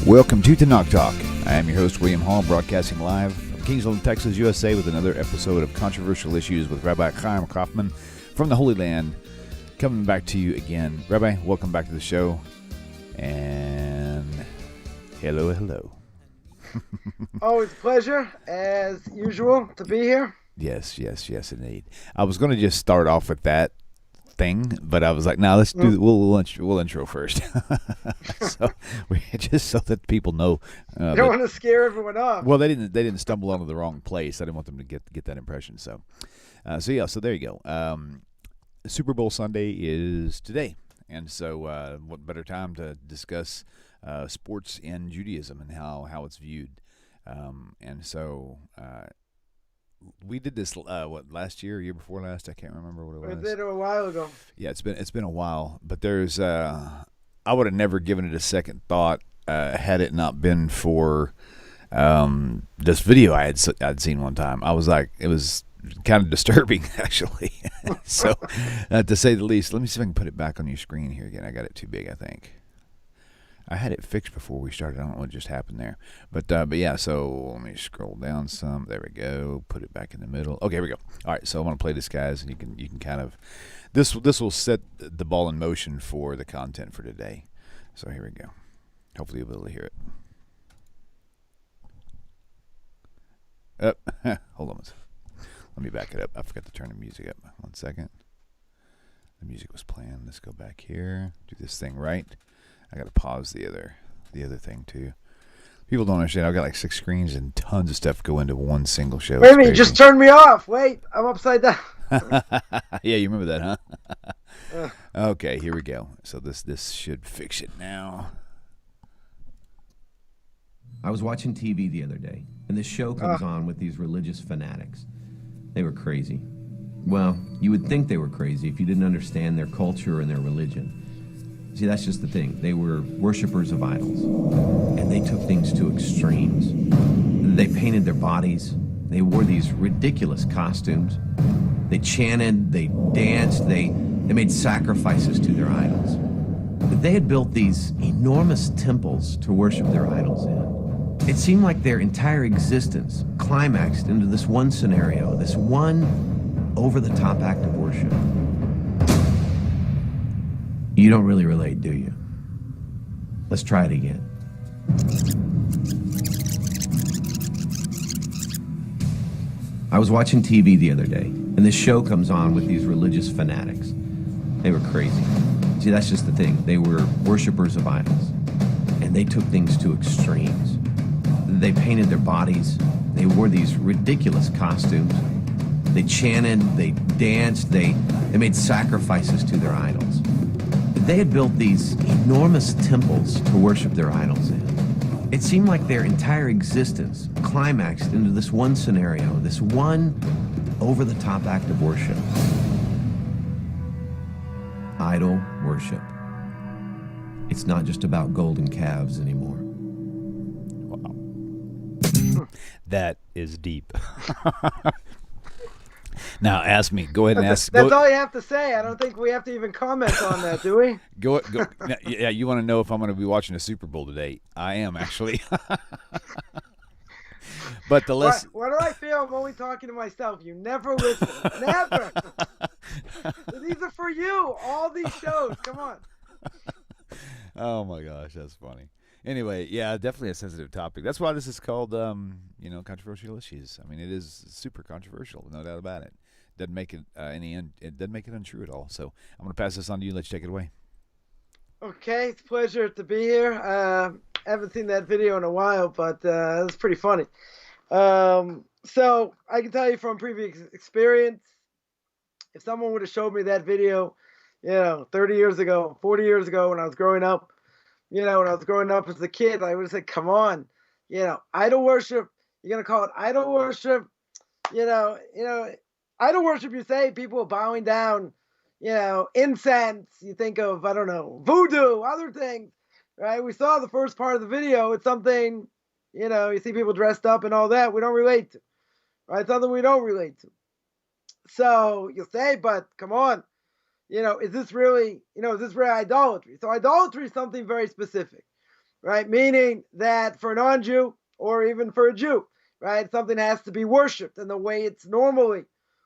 Welcome to Tanakh Talk. I am your host, William Hall, broadcasting live from Kingsland, Texas, USA, with another episode of Controversial Issues with Rabbi Chaim Coffman from the Holy Land. Coming back to you again. Rabbi, welcome back to the show. And hello. Always a pleasure, as usual, to be here. Yes, indeed. I was going to just start off with that thing, but I was like, "No, let's do we'll intro first." Just so that people know. You don't want to scare everyone off. Well, they didn't stumble onto the wrong place. I didn't want them to get that impression. So there you go. Super Bowl Sunday is today, and so what better time to discuss sports in Judaism and how it's viewed, and so. We did this last year, year before last. I can't remember what it was. We did it a while ago. Yeah, it's been a while. But there's I would have never given it a second thought had it not been for this video I'd seen one time. I was like, it was kind of disturbing actually. So to say the least, let me see if I can put it back on your screen here again. I got it too big, I think. I had it fixed before we started. I don't know what just happened there. But yeah, so let me scroll down some. There we go. Put it back in the middle. Okay, here we go. All right, so I want to play this, guys, and you can kind of this will set the ball in motion for the content for today. So here we go. Hopefully you'll be able to hear it. Hold on. Let me back it up. I forgot to turn the music up. 1 second. The music was playing. Let's go back here. Do this thing right. I got to pause the other thing too. People don't understand. I've got like 6 screens and tons of stuff go into one single show. Wait a minute, you just turned me off. Wait, I'm upside down. Yeah, you remember that, huh? Okay, here we go. So this should fix it now. I was watching TV the other day, and this show comes on with these religious fanatics. They were crazy. Well, you would think they were crazy if you didn't understand their culture and their religion. See, that's just the thing. They were worshipers of idols, and they took things to extremes. They painted their bodies. They wore these ridiculous costumes. They chanted, they danced, they made sacrifices to their idols. They had built these enormous temples to worship their idols in. It seemed like their entire existence climaxed into this one scenario, this one over-the-top act of worship. You don't really relate, do you? Let's try it again. I was watching TV the other day, and this show comes on with these religious fanatics. They were crazy. See, that's just the thing. They were worshipers of idols, and they took things to extremes. They painted their bodies. They wore these ridiculous costumes. They chanted, they danced, they made sacrifices to their idols. They had built these enormous temples to worship their idols in. It seemed like their entire existence climaxed into this one scenario, this one over-the-top act of worship. Idol worship. It's not just about golden calves anymore. Wow. That is deep. Now, ask me. Go ahead and ask. That's all you have to say. I don't think we have to even comment on that, do we? Go. Yeah, you want to know if I'm going to be watching a Super Bowl today? I am, actually. But the less. What do I feel? I'm only talking to myself. You never listen. Never. These are for you. All these shows. Come on. Oh my gosh, that's funny. Anyway, yeah, definitely a sensitive topic. That's why this is called, controversial issues. I mean, it is super controversial, no doubt about it. Doesn't make it it doesn't make it untrue at all. So I'm going to pass this on to you. Let you take it away. Okay, it's a pleasure to be here. Haven't seen that video in a while, but it's pretty funny. So I can tell you from previous experience, if someone would have showed me that video, 30 years ago, 40 years ago when I was growing up, when I was growing up as a kid, I would have said, come on, idol worship, you're going to call it idol worship, idol worship, you say people bowing down, incense, you think of, I don't know, voodoo, other things, right? We saw the first part of the video. It's something, you see people dressed up and all that we don't relate to, right? Something we don't relate to. So you'll say, but come on, is this really idolatry? So idolatry is something very specific. right? Meaning that for a non-Jew or even for a Jew, right, something has to be worshipped in the way it's normally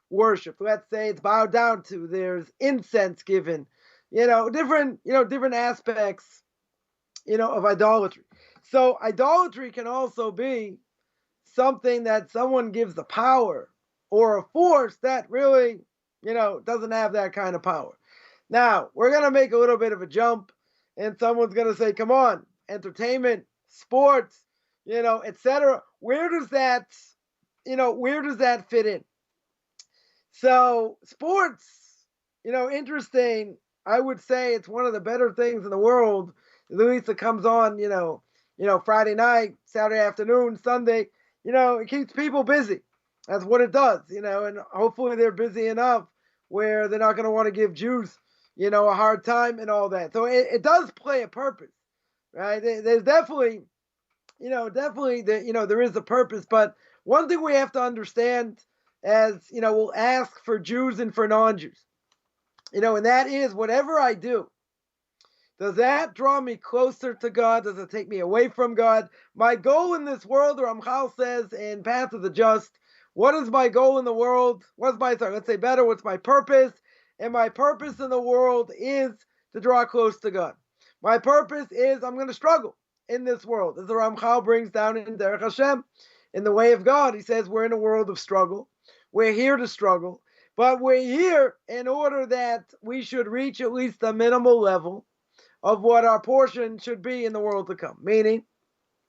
worshipped. Let's say it's bowed down to. There's incense given, different aspects, of idolatry. So idolatry can also be something that someone gives the power or a force that really, doesn't have that kind of power. Now, we're going to make a little bit of a jump, and someone's going to say, come on, entertainment, sports, etc. Where does that fit in? So sports, interesting. I would say it's one of the better things in the world. At least it comes on, Friday night, Saturday afternoon, Sunday. It keeps people busy. That's what it does, and hopefully they're busy enough where they're not going to want to give Jews, a hard time and all that. So it does play a purpose, right? There's definitely, there is a purpose. But one thing we have to understand, as, we'll ask for Jews and for non-Jews, and that is, whatever I do, does that draw me closer to God? Does it take me away from God? My goal in this world, the Ramchal says in Path of the Just, what is my goal in the world? What's my purpose? And my purpose in the world is to draw close to God. My purpose is I'm going to struggle in this world. As the Ramchal brings down in Derech Hashem, in the way of God, he says we're in a world of struggle. We're here to struggle, but we're here in order that we should reach at least a minimal level of what our portion should be in the world to come. Meaning,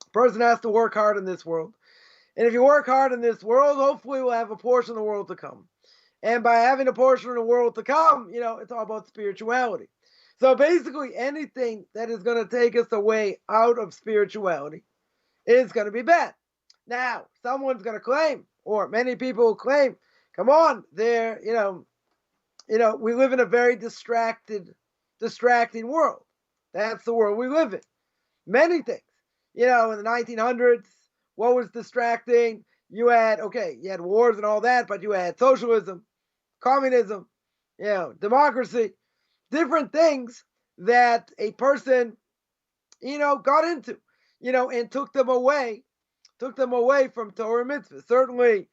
a person has to work hard in this world. And if you work hard in this world, hopefully we'll have a portion of the world to come. And by having a portion of the world to come, it's all about spirituality. So basically, anything that is going to take us away out of spirituality is going to be bad. Now, someone's going to claim, or many people will claim, come on, we live in a very distracting world. That's the world we live in. Many things. In the 1900s, what was distracting? You had wars and all that, but you had socialism, communism, democracy, different things that a person, got into, and took them away from Torah and mitzvah. Certainly,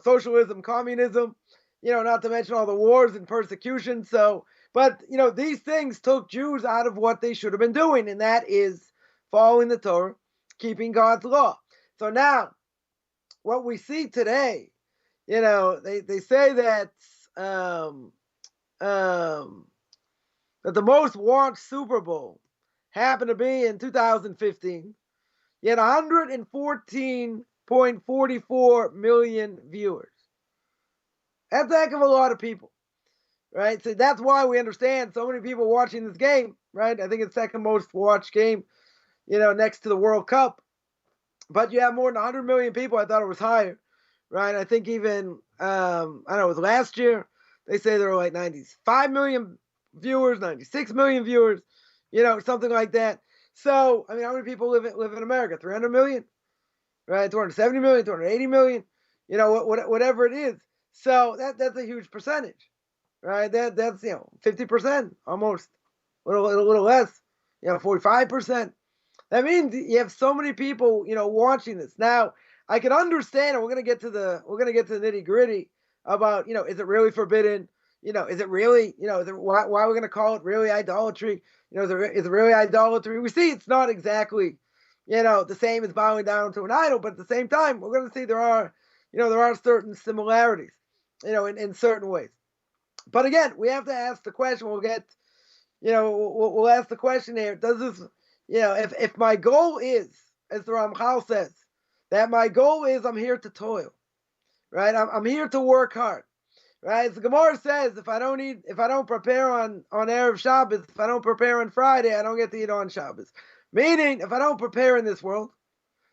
socialism, communism, not to mention all the wars and persecution. So, but, these things took Jews out of what they should have been doing, and that is following the Torah, keeping God's law. So now, what we see today, they say that that the most watched Super Bowl happened to be in 2015. You had 114.44 million viewers. That's a heck of a lot of people, right? So that's why we understand so many people watching this game, right? I think it's the second most watched game, next to the World Cup. But you have more than 100 million people. I thought it was higher, right? I think even, I don't know, it was last year. They say there were like 95 million viewers, 96 million viewers, something like that. So, how many people live in America? 300 million, right? 270 million, 280 million, whatever it is. So that's a huge percentage, right? That's 50% almost, a little less, 45%. That means you have so many people, watching this. Now, I can understand, and we're gonna get to the nitty gritty about, is it really forbidden? Is it really, why are we gonna call it really idolatry? Is it really idolatry? We see it's not exactly, the same as bowing down to an idol, but at the same time, we're gonna see there are certain similarities, in certain ways. But again, we have to ask the question. We'll get, we'll ask the question here. Does this, if my goal is, as the Ramchal says, that my goal is I'm here to toil, right? I'm here to work hard, right? As the Gemara says, if I don't prepare on Erev Shabbos, if I don't prepare on Friday, I don't get to eat on Shabbos. Meaning, if I don't prepare in this world,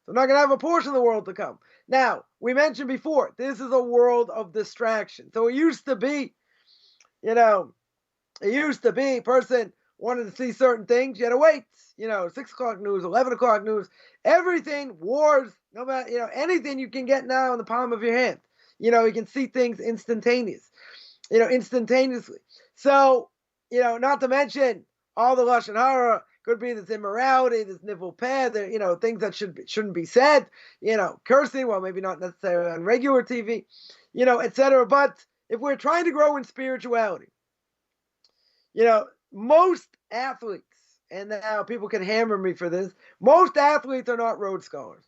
I'm not going to have a portion of the world to come. Now, we mentioned before, this is a world of distraction. So it used to be, a person wanted to see certain things, you had to wait, 6 o'clock news, 11 o'clock news, everything, wars, no matter, anything you can get now in the palm of your hand. You can see things instantaneously. So, not to mention all the Lashon Hara, Could be this immorality, this nivul peh, things that shouldn't be said, cursing, well, maybe not necessarily on regular TV, etc. But if we're trying to grow in spirituality, most athletes, and now people can hammer me for this, most athletes are not Rhodes Scholars,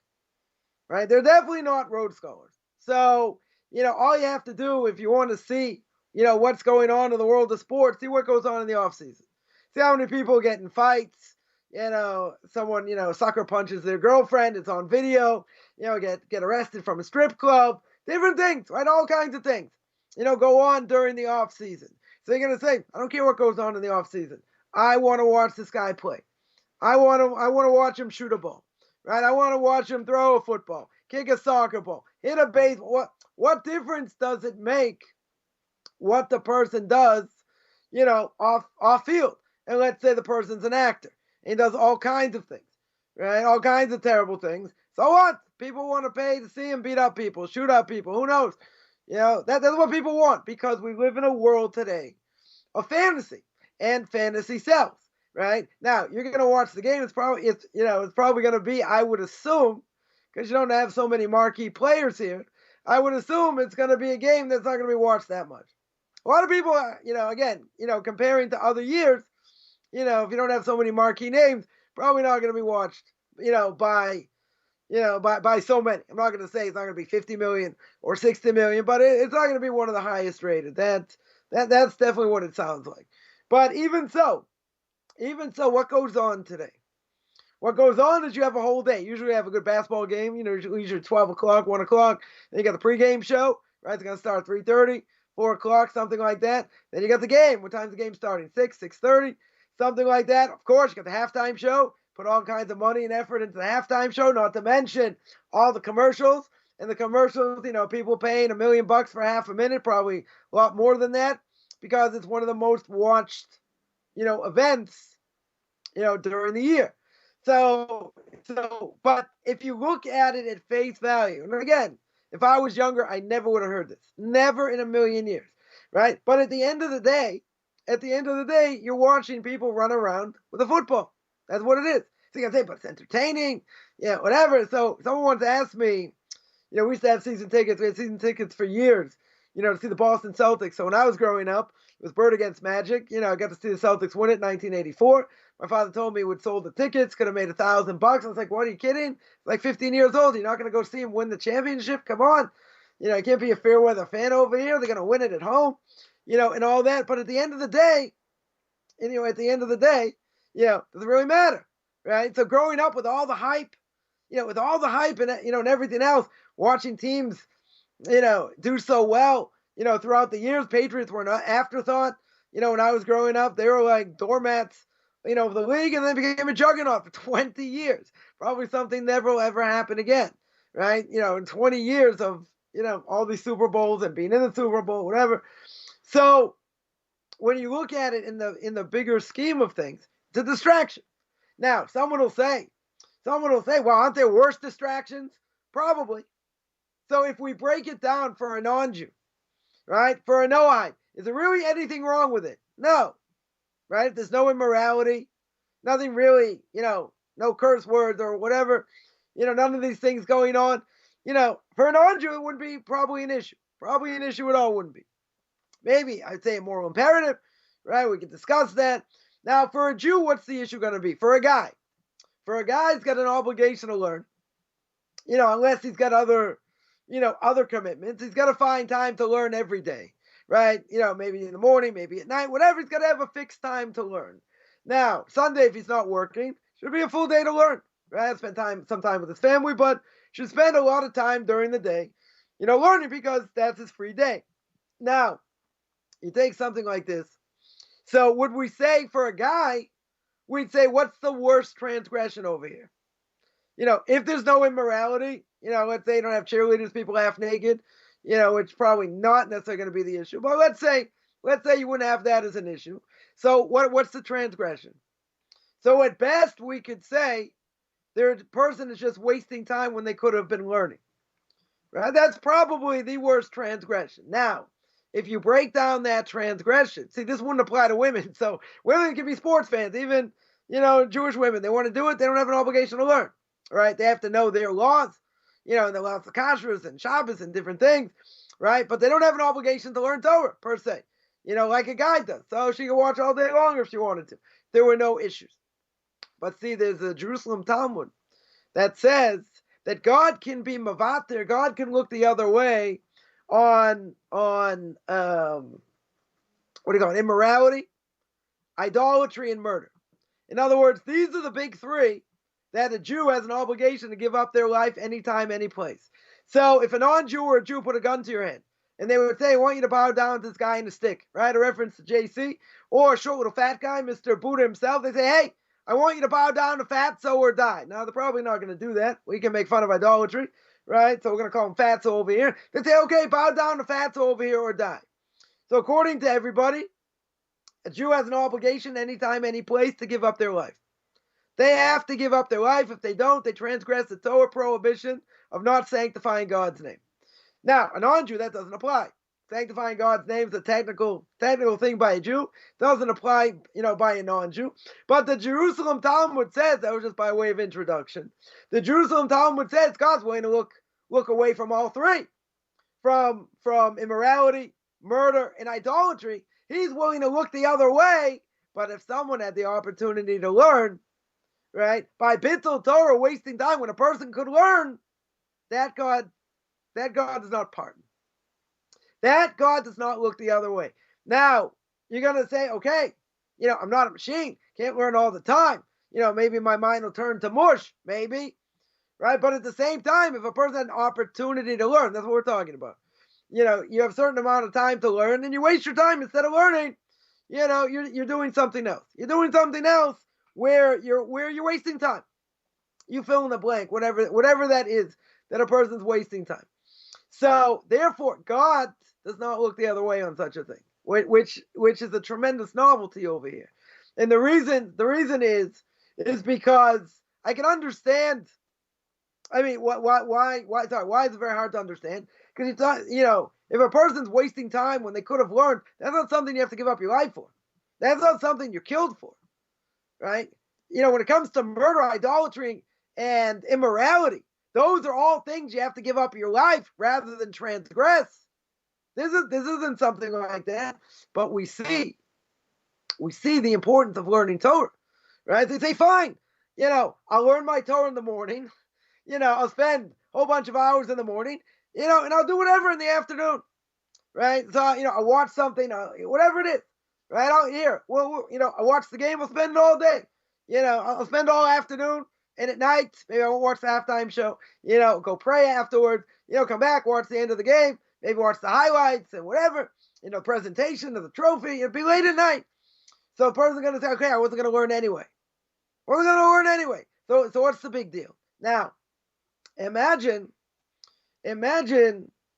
right? They're definitely not Rhodes Scholars. So, all you have to do if you want to see, what's going on in the world of sports, see what goes on in the off season. See how many people get in fights, someone, sucker punches their girlfriend, it's on video, get arrested from a strip club, different things, right? All kinds of things, go on during the off season. So you're going to say, I don't care what goes on in the off season. I want to watch this guy play. I want to watch him shoot a ball, right? I want to watch him throw a football, kick a soccer ball, hit a baseball. What difference does it make what the person does, off field? And let's say the person's an actor. He does all kinds of things, right? All kinds of terrible things. So what? People want to pay to see him beat up people, shoot up people. Who knows? That's what people want, because we live in a world today of fantasy, and fantasy sells, right? Now, you're going to watch the game. It's probably going to be, I would assume, because you don't have so many marquee players here, I would assume it's going to be a game that's not going to be watched that much. A lot of people, comparing to other years, if you don't have so many marquee names, probably not going to be watched, by so many. I'm not going to say it's not going to be 50 million or 60 million, but it's not going to be one of the highest rated. That's definitely what it sounds like. But even so, what goes on today? What goes on is you have a whole day. Usually you have a good basketball game, usually 12 o'clock, 1 o'clock. Then you got the pregame show, right? It's going to start at 3:30, 4 o'clock, something like that. Then you got the game. What time's the game starting? 6:30, something like that. Of course, you got the halftime show. Put all kinds of money and effort into the halftime show, not to mention all the commercials. And the commercials, people paying $1 million for half a minute, probably a lot more than that, because it's one of the most watched, events, during the year. But if you look at it at face value, and again, if I was younger, I never would have heard this. Never in a million years, right? But at the end of the day, you're watching people run around with a football. That's what it is. So you can say, but it's entertaining, whatever. So someone once asked me, we used to have season tickets. We had season tickets for years, to see the Boston Celtics. So when I was growing up, it was Bird against Magic. I got to see the Celtics win it in 1984. My father told me we'd sold the tickets, could have made $1,000. I was like, what, are you kidding? Like 15 years old. You're not going to go see him win the championship? Come on. I can't be a fair weather fan over here. They're going to win it at home, and all that. But at the end of the day, does it really matter, right? So growing up with all the hype, and everything else, watching teams, do so well, throughout the years. Patriots were an afterthought. When I was growing up, they were like doormats, of the league, and then became a juggernaut for 20 years. Probably something never will ever happen again, right? In 20 years of, all these Super Bowls and being in the Super Bowl, whatever. So when you look at it in the bigger scheme of things, it's a distraction. Now, someone will say, well, aren't there worse distractions? Probably. So if we break it down for a non-Jew, right, for a Noahide, is there really anything wrong with it? No, right? If there's no immorality, nothing really, no curse words or whatever, none of these things going on, for a non-Jew, it wouldn't be probably an issue. Probably an issue at all wouldn't be. Maybe I'd say a moral imperative, right? We could discuss that. Now, for a Jew, what's the issue going to be? For a guy, he's got an obligation to learn, unless he's got other commitments. He's got to find time to learn every day, right? Maybe in the morning, maybe at night, whatever. He's got to have a fixed time to learn. Now, Sunday, if he's not working, should be a full day to learn, right? Spend some time with his family, but should spend a lot of time during the day, learning, because that's his free day. Now, you take something like this. So would we say for a guy, we'd say, what's the worst transgression over here? If there's no immorality, let's say you don't have cheerleaders, people half naked, which probably not necessarily going to be the issue. But let's say you wouldn't have that as an issue. So what's the transgression? So at best, we could say the person is just wasting time when they could have been learning. Right? That's probably the worst transgression. Now, if you break down that transgression, see, this wouldn't apply to women. So women can be sports fans, even, Jewish women, they want to do it, they don't have an obligation to learn, right? They have to know their laws, and the laws of kashrus and Shabbos and different things, right? But they don't have an obligation to learn Torah, per se, like a guy does. So she could watch all day long if she wanted to. There were no issues. But see, there's a Jerusalem Talmud that says that God can be mavater, God can look the other way on immorality, idolatry, and murder. In other words, these are the big three that a Jew has an obligation to give up their life anytime, any place. So if a non-Jew or a Jew put a gun to your head, and they would say, I want you to bow down to this guy in the stick, right? A reference to JC, or a short little fat guy, Mr. Buddha himself, they say, hey, I want you to bow down to Fatso or die. Now, they're probably not going to do that. We can make fun of idolatry, right? So we're going to call him Fatso over here. They say, okay, bow down to Fatso over here or die. So according to everybody, a Jew has an obligation anytime, any place to give up their life. They have to give up their life. If they don't, they transgress the Torah prohibition of not sanctifying God's name. Now, a non-Jew, that doesn't apply. Sanctifying God's name is a technical thing by a Jew. Doesn't apply, by a non-Jew. But the Jerusalem Talmud says, that was just by way of introduction, the Jerusalem Talmud says God's willing to look away from all three. From immorality, murder, and idolatry. He's willing to look the other way. But if someone had the opportunity to learn, right, by bittul Torah, wasting time when a person could learn, that God does not pardon. That God does not look the other way. Now, you're going to say, okay, I'm not a machine. Can't learn all the time. Maybe my mind will turn to mush, maybe. Right? But at the same time, if a person had an opportunity to learn, that's what we're talking about. You have a certain amount of time to learn, and you waste your time instead of learning. You're doing something else. You're doing something else where you're wasting time. You fill in the blank, whatever that is, that a person's wasting time. So therefore, God does not look the other way on such a thing, which is a tremendous novelty over here. And the reason is because I can understand. I mean, why is it very hard to understand? Because you thought, if a person's wasting time when they could have learned, that's not something you have to give up your life for. That's not something you're killed for, right? When it comes to murder, idolatry, and immorality, those are all things you have to give up your life rather than transgress. This isn't something like that. But we see the importance of learning Torah, right? They say, fine, I'll learn my Torah in the morning. I'll spend a whole bunch of hours in the morning, and I'll do whatever in the afternoon, right? So, I'll watch something, whatever it is, right? I watch the game, I'll spend it all day. I'll spend all afternoon, and at night, maybe I won't watch the halftime show, go pray afterwards, come back, watch the end of the game, maybe watch the highlights and whatever, presentation of the trophy. It'll be late at night. So a person's going to say, okay, I wasn't going to learn anyway. So what's the big deal? Now, imagine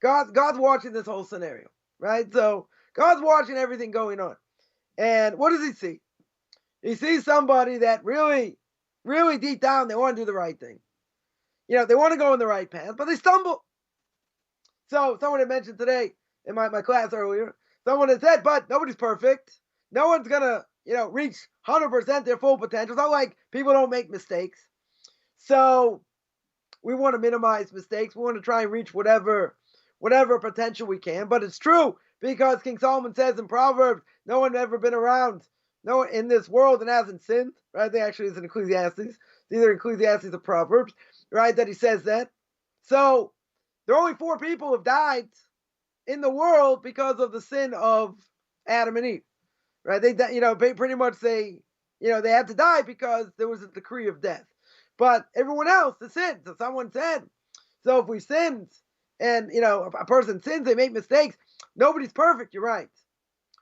God's watching this whole scenario, right? So God's watching everything going on. And what does he see? He sees somebody that really, really deep down, they want to do the right thing. They want to go in the right path, but they stumble. So someone had mentioned today in my class earlier, someone had said, but nobody's perfect. No one's going to, reach 100% their full potential. It's not like people don't make mistakes. So we want to minimize mistakes. We want to try and reach whatever potential we can. But it's true, because King Solomon says in Proverbs, no one ever been around, no one in this world and hasn't sinned. Right? I think actually it's in Ecclesiastes. It's either Ecclesiastes or Proverbs, right? That he says that. So there are only 4 people who have died in the world because of the sin of Adam and Eve. Right? They pretty much they had to die because there was a decree of death. But everyone else has sinned. So someone said, so if we sinned and, a person sins, they make mistakes. Nobody's perfect. You're right.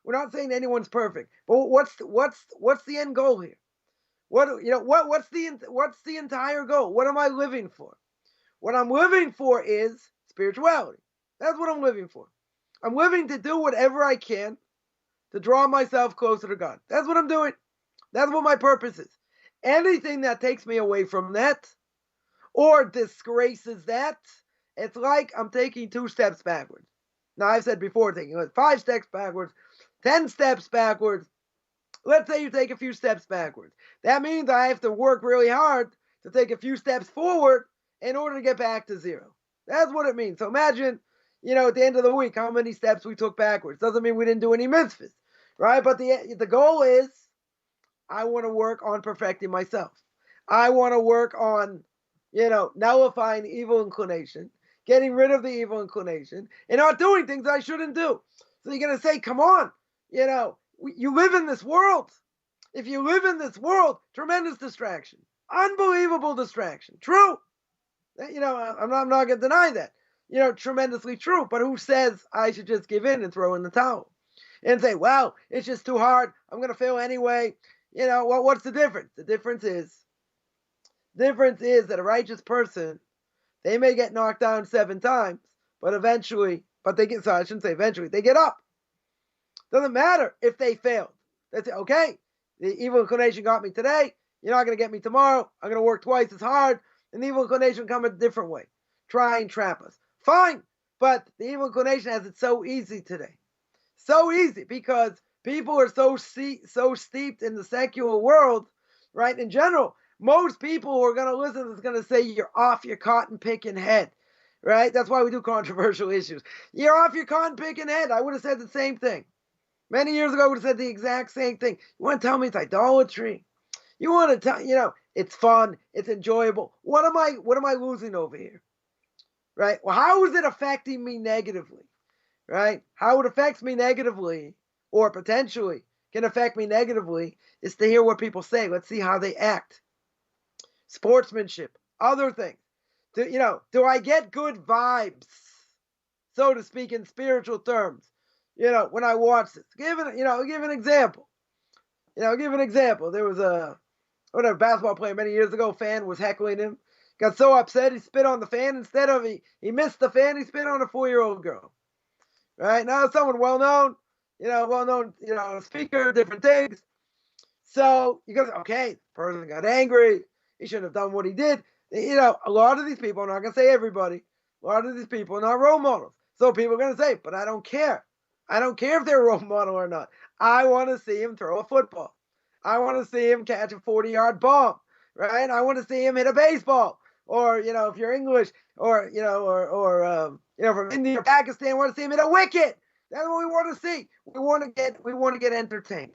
We're not saying anyone's perfect. But what's the end goal here? What's the entire goal? What am I living for? What I'm living for is spirituality. That's what I'm living for. I'm living to do whatever I can to draw myself closer to God. That's what I'm doing. That's what my purpose is. Anything that takes me away from that or disgraces that, it's like I'm taking 2 steps backwards. Now, I've said before, taking 5 steps backwards, 10 steps backwards. let's say you take a few steps backwards. That means I have to work really hard to take a few steps forward in order to get back to zero. That's what it means. So imagine, at the end of the week, how many steps we took backwards. Doesn't mean we didn't do any mitzvahs, right? But the goal is, I want to work on perfecting myself. I want to work on, nullifying the evil inclination, getting rid of the evil inclination, and not doing things I shouldn't do. So you're going to say, come on, you live in this world. If you live in this world, tremendous distraction, unbelievable distraction. True. I'm not going to deny that. Tremendously true. But who says I should just give in and throw in the towel and say, well, it's just too hard. I'm going to fail anyway. What's the difference? The difference is that a righteous person, they may get knocked down 7 times, but they get up. Doesn't matter if they failed. They say, okay, the evil inclination got me today. You're not going to get me tomorrow. I'm going to work twice as hard, and the evil inclination will come a different way. Try and trap us. Fine, but the evil inclination has it so easy today. So easy, because people are so steeped in the secular world, right? In general, most people who are going to listen is going to say, you're off your cotton picking head, right? That's why we do controversial issues. You're off your cotton picking head. I would have said the same thing. Many years ago, I would have said the exact same thing. You want to tell me it's idolatry? You want to tell, it's fun, it's enjoyable. What am I losing over here? Right? Well, how is it affecting me negatively? Right? How it affects me negatively, or potentially can affect me negatively, is to hear what people say. Let's see how they act. Sportsmanship, other things. Do I get good vibes, so to speak, in spiritual terms? When I watch this, give an example. Give an example. There was a basketball player many years ago. Fan was heckling him. Got so upset he spit on the fan. Instead of he missed the fan, he spit on a 4-year-old girl. Right now, someone well known, speaker, different things. So you go, okay, the person got angry. He shouldn't have done what he did. A lot of these people, I'm not gonna say everybody, a lot of these people are not role models. So people are gonna say, but I don't care. I don't care if they're a role model or not. I want to see him throw a football. I want to see him catch a 40-yard bomb, right? I want to see him hit a baseball. Or, if you're English, or from India or Pakistan, I want to see him hit a wicket. That's what we want to see. We want to get entertained.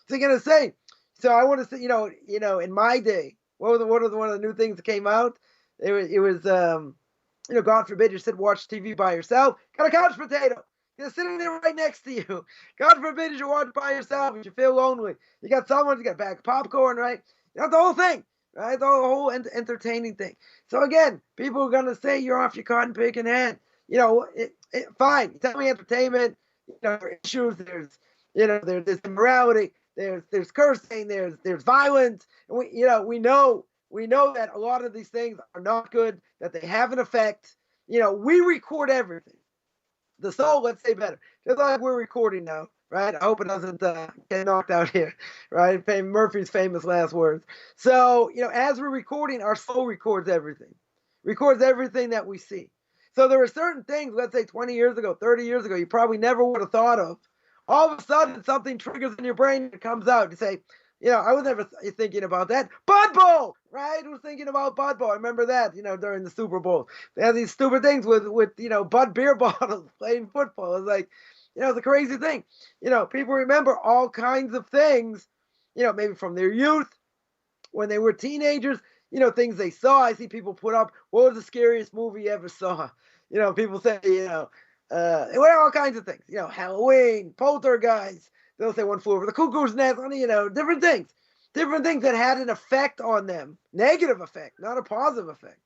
So you're gonna say, so I want to see, in my day, what are one of the new things that came out? It was God forbid you sit and watch TV by yourself. Got a couch potato. They're sitting there right next to you. God forbid you watch by yourself and you feel lonely. You got someone, you got a bag of popcorn, right? The whole thing, right? The whole entertaining thing. So again, people are going to say you're off your cotton picking head. Fine. You tell me entertainment, there are issues, there's immorality, there's cursing, there's violence. And we know that a lot of these things are not good, that they have an effect. We record everything. The soul, let's say better. Just like we're recording now, right? I hope it doesn't get knocked out here, right? Murphy's famous last words. So, as we're recording, our soul records everything that we see. So there are certain things, let's say 20 years ago, 30 years ago, you probably never would have thought of. All of a sudden, something triggers in your brain and it comes out. You say, I was never thinking about that. Bud Bowl, right? I was thinking about Bud Bowl. I remember that, during the Super Bowl. They had these stupid things with Bud beer bottles playing football. It's like, it's a crazy thing. People remember all kinds of things, maybe from their youth, when they were teenagers, things they saw. I see people put up, what was the scariest movie you ever saw? People say, all kinds of things. Halloween, Poltergeist. They'll say One Flew Over the Cuckoo's Nest, different things that had an effect on them, negative effect, not a positive effect,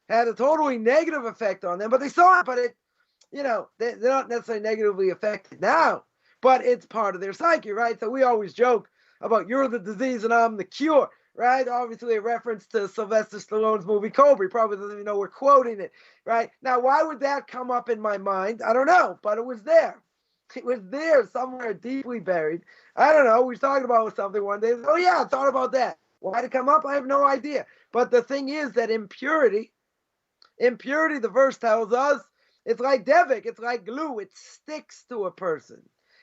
had a totally negative effect on them, but they saw it, but they're not necessarily negatively affected now, but it's part of their psyche, right? So we always joke about you're the disease and I'm the cure, right? Obviously a reference to Sylvester Stallone's movie Cobra. He probably doesn't even know we're quoting it, right? Now, why would that come up in my mind? I don't know, but it was there. It was there somewhere deeply buried. I don't know. We was talking about something one day. Oh, yeah, I thought about that. Why did it come up? I have no idea. But the thing is that impurity, the verse tells us, it's like devik. It's like glue. It sticks to a person.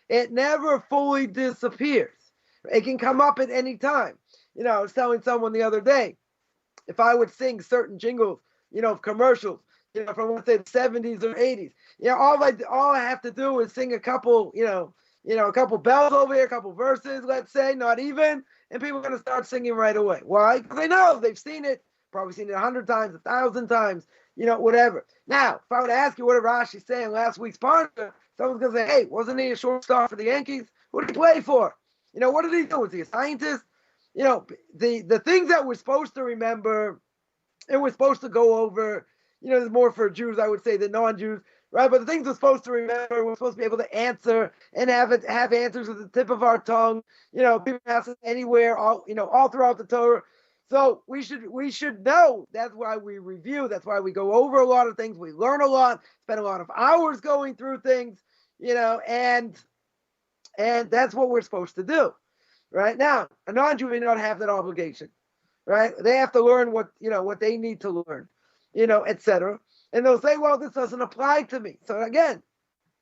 It never fully disappears, It can come up at any time. I was telling someone the other day, if I would sing certain jingles, of commercials, from let's say the 70s or 80s, all I have to do is sing a couple, a couple bells over here, a couple verses, let's say, not even, and people are going to start singing right away. Why? Because they know, they've seen it, probably seen it 100 times, 1,000 times, whatever. Now, if I would ask you what did Rashi say in last week's partner, someone's going to say, hey, wasn't he a shortstop for the Yankees? Who did he play for? What did he do? Was he a scientist? The things that we're supposed to remember and we're supposed to go over, there's more for Jews, I would say, than non-Jews, right? But the things we're supposed to remember, we're supposed to be able to answer and have answers at the tip of our tongue. People ask us anywhere, all throughout the Torah. So we should know. That's why we review. That's why we go over a lot of things. We learn a lot, spend a lot of hours going through things, and that's what we're supposed to do. Right now, a non-Jew may not have that obligation, right? They have to learn what they need to learn, etc. And they'll say, well, this doesn't apply to me. So again,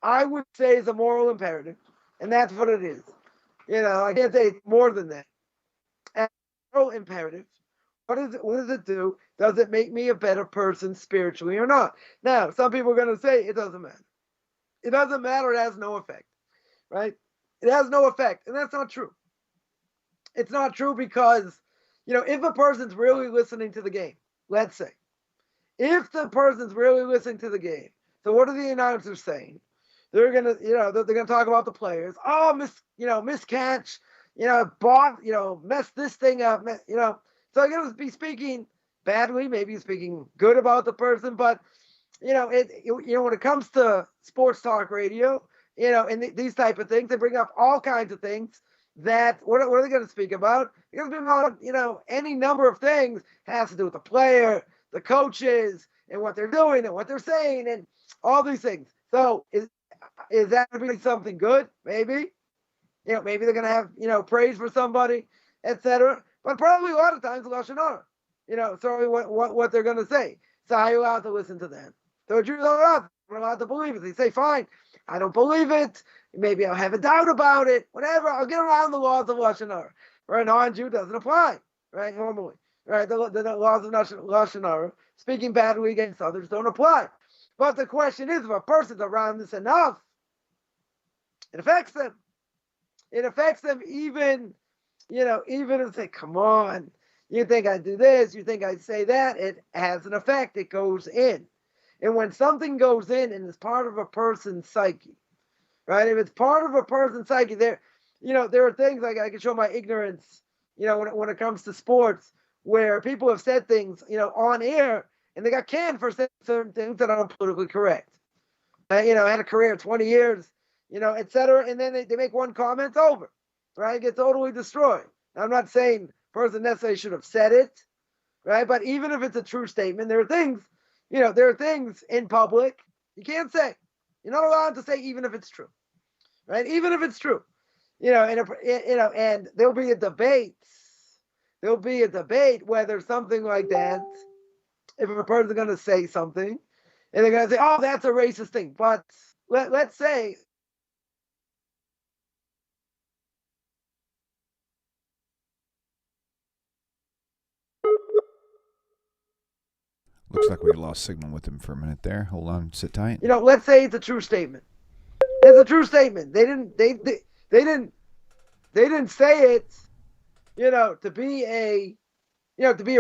I would say it's a moral imperative, and that's what it is. I can't say it's more than that. And moral imperative, what does it do? Does it make me a better person spiritually or not? Now, some people are going to say it doesn't matter. It doesn't matter. It has no effect, right? It has no effect, and that's not true. It's not true because, if a person's really listening to the game, let's say, if the person's really listening to the game, so what are the announcers saying? They're gonna, they're gonna talk about the players. Oh, miscatch, mess this thing up, So they're gonna be speaking badly, maybe speaking good about the person, but when it comes to sports talk radio, and these type of things, they bring up all kinds of things. That what are they going to speak about? They're going to speak about any number of things has to do with the player, the coaches, and what they're doing and what they're saying, and all these things. So is that going to be something good? Maybe, maybe they're going to have praise for somebody, etc. But probably a lot of times lashon hara, sorry what they're going to say. So how are you allowed to listen to that? So Jews are not allowed to believe it. They say, fine, I don't believe it. Maybe I'll have a doubt about it. Whatever. I'll get around the laws of lashon hara. For a non-Jew, doesn't apply, right? Normally, right? The laws of lashon hara, speaking badly against others, don't apply. But the question is, if a person's around this enough, it affects them. It affects them even if they come on. You think I do this? You think I say that? It has an effect. It goes in. And when something goes in and is part of a person's psyche, right? If it's part of a person's psyche, there are things like I can show my ignorance, when it comes to sports, where people have said things, on air, and they got canned for saying certain things that aren't politically correct. I had a career 20 years, etc. And then they make one comment over, right? Get totally destroyed. Now, I'm not saying the person necessarily should have said it, right? But even if it's a true statement, there are things in public you can't say. You're not allowed to say even if it's true, right? Even if it's true, and there'll be a debate. There'll be a debate whether something like that, if a person's going to say something, and they're going to say, oh, that's a racist thing. But let's say, Looks like we lost signal with him for a minute there. Hold on, sit tight. Let's say it's a true statement. It's a true statement. They didn't say it, to be a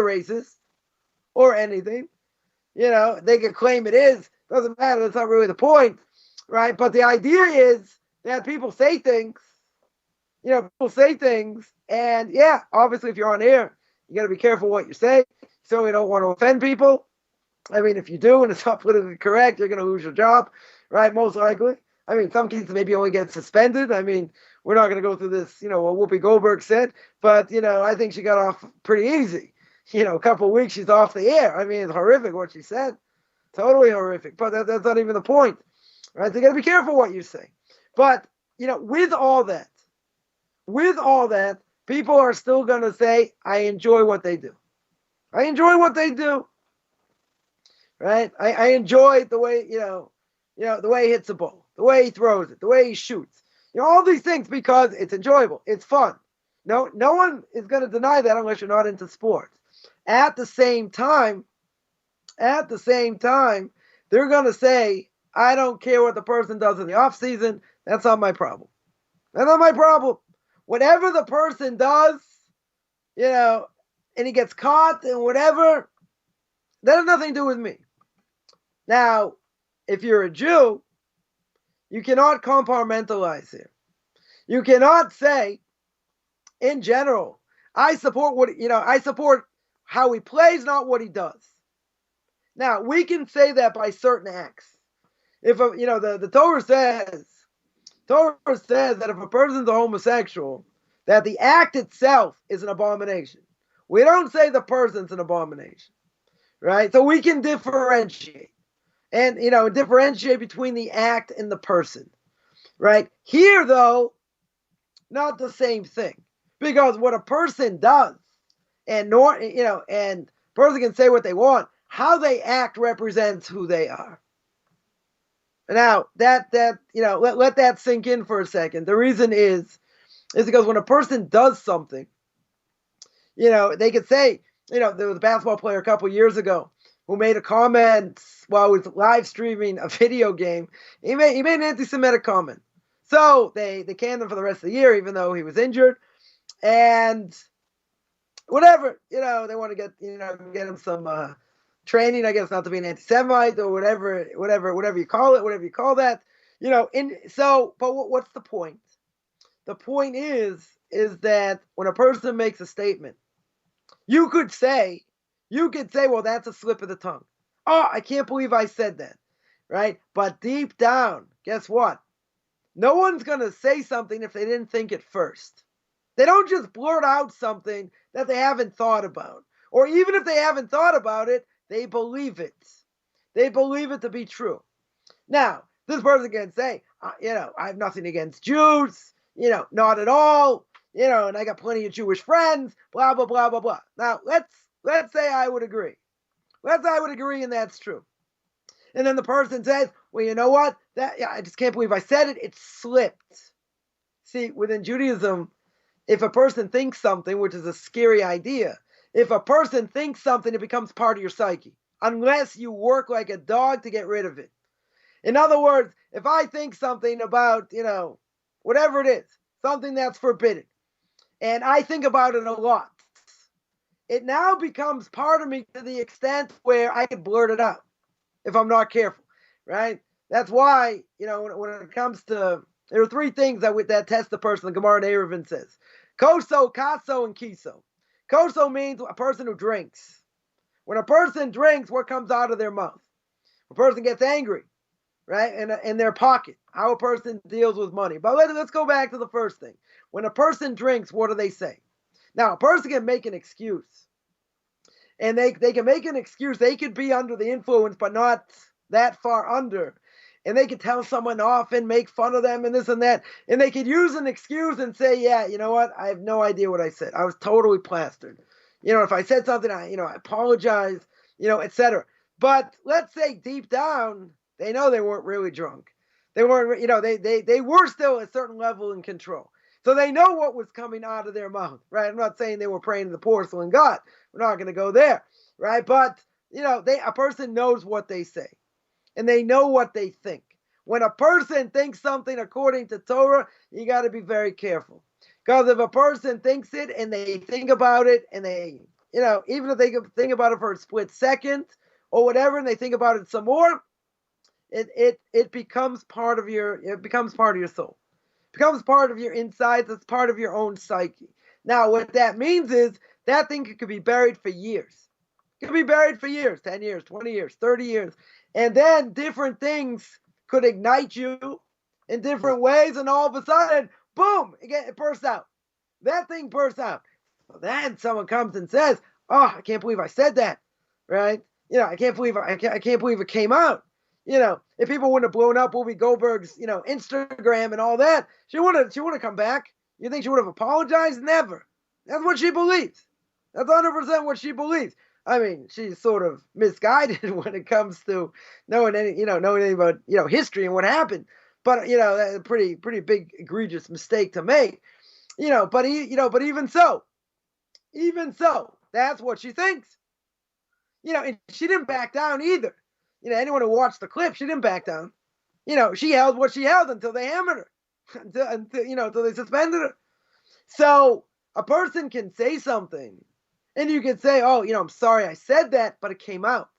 racist or anything. They could claim it is. Doesn't matter. That's not really the point, right? But the idea is that people say things. And yeah, obviously, if you're on air, you got to be careful what you say. So you don't want to offend people. I mean, if you do and it's not politically correct, you're going to lose your job, right? Most likely. I mean, in some cases, maybe only get suspended. I mean, we're not going to go through this, what Whoopi Goldberg said. But, I think she got off pretty easy. A couple of weeks, she's off the air. I mean, it's horrific what she said. Totally horrific. But that's not even the point, right? So you got to be careful what you say. But, with all that, people are still going to say, I enjoy what they do. I enjoy what they do, right? I enjoy the way, the way he hits the ball, the way he throws it, the way he shoots, all these things because it's enjoyable. It's fun, No one is going to deny that unless you're not into sports. At the same time, they're going to say, I don't care what the person does in the off season. That's not my problem. That's not my problem. Whatever the person does, and he gets caught and whatever, that has nothing to do with me. Now, if you're a Jew, you cannot compartmentalize here. You cannot say, in general, I support how he plays, not what he does. Now, we can say that by certain acts. If the Torah says that if a person's a homosexual, that the act itself is an abomination. We don't say the person's an abomination, right? So we can differentiate and differentiate between the act and the person, right? Here, though, not the same thing, because what a person does, and person can say what they want, how they act represents who they are. Now, let that sink in for a second. The reason is because when a person does something, they could say, there was a basketball player a couple years ago who made a comment while he was live streaming a video game. He made an anti-Semitic comment. So they canned him for the rest of the year, even though he was injured. And whatever, they want to get him some training, I guess, not to be an anti-Semite or whatever you call it, whatever you call that, but what's the point? The point is that when a person makes a statement, you could say, well, that's a slip of the tongue. Oh, I can't believe I said that, right? But deep down, guess what? No one's going to say something if they didn't think it first. They don't just blurt out something that they haven't thought about. Or even if they haven't thought about it, they believe it. They believe it to be true. Now, this person can say, I have nothing against Jews, not at all, and I got plenty of Jewish friends, blah, blah, blah, blah, blah. Now, let's say I would agree. Let's say I would agree and that's true. And then the person says, well, you know what? I just can't believe I said it. It slipped. See, within Judaism, if a person thinks something, which is a scary idea, if a person thinks something, it becomes part of your psyche, unless you work like a dog to get rid of it. In other words, if I think something about, whatever it is, something that's forbidden, and I think about it a lot, it now becomes part of me to the extent where I can blurt it out if I'm not careful, right? That's why, when it comes to, there are three things that test the person. The Gemara in Eruvin says, koso, kaso, and kiso. Koso means a person who drinks. When a person drinks, what comes out of their mouth? A person gets angry, right? In their pocket, how a person deals with money. But let's go back to the first thing. When a person drinks, what do they say? Now, a person can make an excuse. And they can make an excuse. They could be under the influence, but not that far under. And they could tell someone off and make fun of them and this and that. And they could use an excuse and say, yeah, you know what? I have no idea what I said. I was totally plastered. If I said something, I apologize, etc. But let's say deep down, they know they weren't really drunk. They weren't, they were still at a certain level in control. So they know what was coming out of their mouth, right? I'm not saying they were praying to the porcelain god. We're not going to go there, right? But, a person knows what they say. And they know what they think. When a person thinks something according to Torah, you got to be very careful. Because if a person thinks it and they think about it and they, even if they think about it for a split second or whatever, and they think about it some more, it becomes part of your soul. It becomes part of your insides. It's part of your own psyche. Now, what that means is that thing could be buried for years. It could be buried for years, 10 years, 20 years, 30 years. And then different things could ignite you in different ways. And all of a sudden, boom, it bursts out. That thing bursts out. Well, then someone comes and says, oh, I can't believe I said that, right? I can't believe it came out. If people wouldn't have blown up Whoopi Goldberg's, Instagram and all that, she would have come back. You think she would have apologized? Never. That's what she believes. That's 100% what she believes. I mean, she's sort of misguided when it comes to knowing anything about, history and what happened. But, a pretty big egregious mistake to make. But even so, that's what she thinks. And she didn't back down either. Anyone who watched the clip, she didn't back down. She held what she held until they hammered her, until they suspended her. So a person can say something, and you can say, "Oh, I'm sorry I said that, but it came out."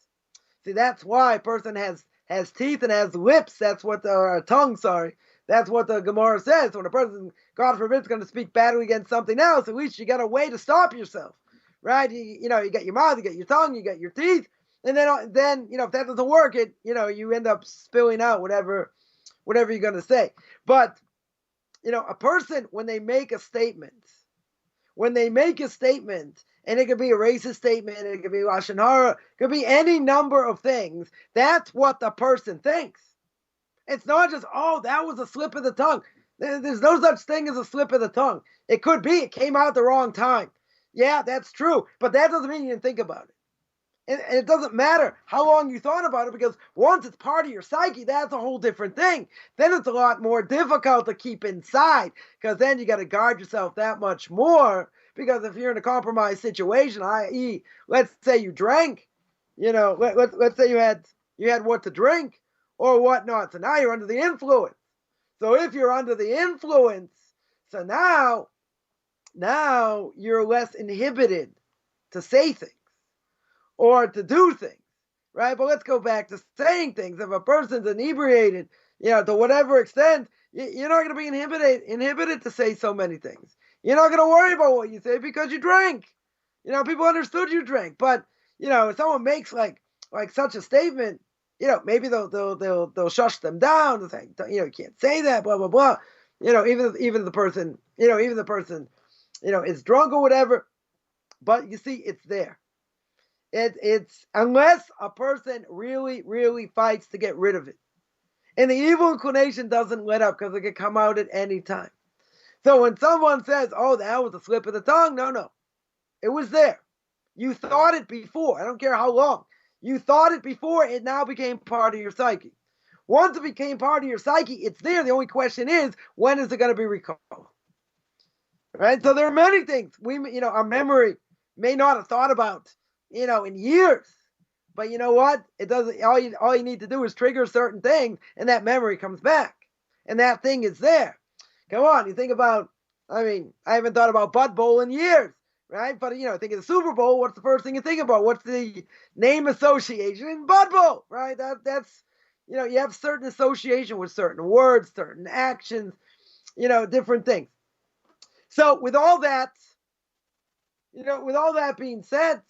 See, that's why a person has teeth and has lips. That's what the tongue. Sorry, that's what the Gemara says. When a person, God forbid, is going to speak badly against something else, at least you got a way to stop yourself, right? You got your mouth, you got your tongue, you got your teeth, and then if that doesn't work, you end up spilling out whatever you're going to say. But a person, when they make a statement, and it could be a racist statement, it could be lashon hara, it could be any number of things. That's what the person thinks. It's not just, oh, that was a slip of the tongue. There's no such thing as a slip of the tongue. It could be it came out at the wrong time. Yeah, that's true, but that doesn't mean you didn't think about it. And it doesn't matter how long you thought about it, because once it's part of your psyche, that's a whole different thing. Then it's a lot more difficult to keep inside, because then you got to guard yourself that much more. Because if you're in a compromised situation, i.e., let's say you drank, let's say you had what to drink or whatnot. So now you're under the influence. So if you're under the influence, so now you're less inhibited to say things or to do things, right? But let's go back to saying things. If a person's inebriated, to whatever extent, you're not going to be inhibited to say so many things. You're not going to worry about what you say because you drank. People understood you drank. But if someone makes like such a statement, maybe they'll shush them down and say, you can't say that, blah blah blah. Even the person, is drunk or whatever. But you see, it's there. It's unless a person really, really fights to get rid of it, and the evil inclination doesn't let up, because it can come out at any time. So when someone says, "Oh, that was a slip of the tongue," no, it was there. You thought it before. I don't care how long. You thought it before. It now became part of your psyche. Once it became part of your psyche, it's there. The only question is, when is it going to be recalled? Right. So there are many things our memory may not have thought about, in years. But you know what? It doesn't. All you need to do is trigger certain things, and that memory comes back, and that thing is there. Come on, you think about, I haven't thought about Bud Bowl in years, right? But, think of the Super Bowl, what's the first thing you think about? What's the name association in Bud Bowl, right? That's, you have certain association with certain words, certain actions, different things. So with all that being said,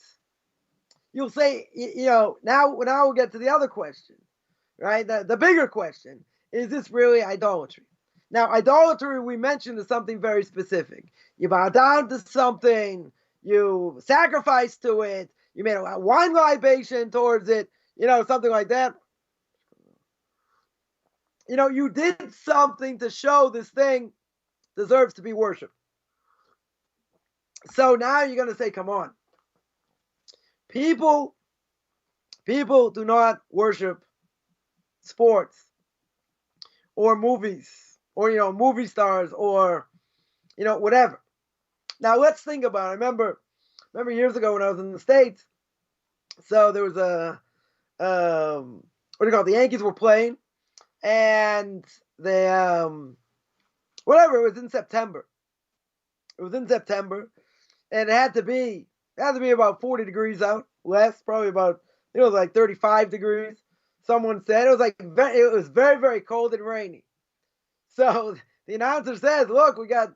you'll say, now we'll get to the other question, right? The bigger question, is this really idolatry? Now, idolatry, we mentioned, is something very specific. You bow down to something, you sacrifice to it, you made a wine libation towards it, something like that. You did something to show this thing deserves to be worshipped. So now you're going to say, come on. People do not worship sports or movies, or movie stars, or whatever. Now let's think about it. I remember years ago when I was in the States, so there was the Yankees were playing, and they it was in September. And it had to be about 40 degrees out, less, probably about, like 35 degrees. Someone said it was very, very cold and rainy. So the announcer says, look, we got,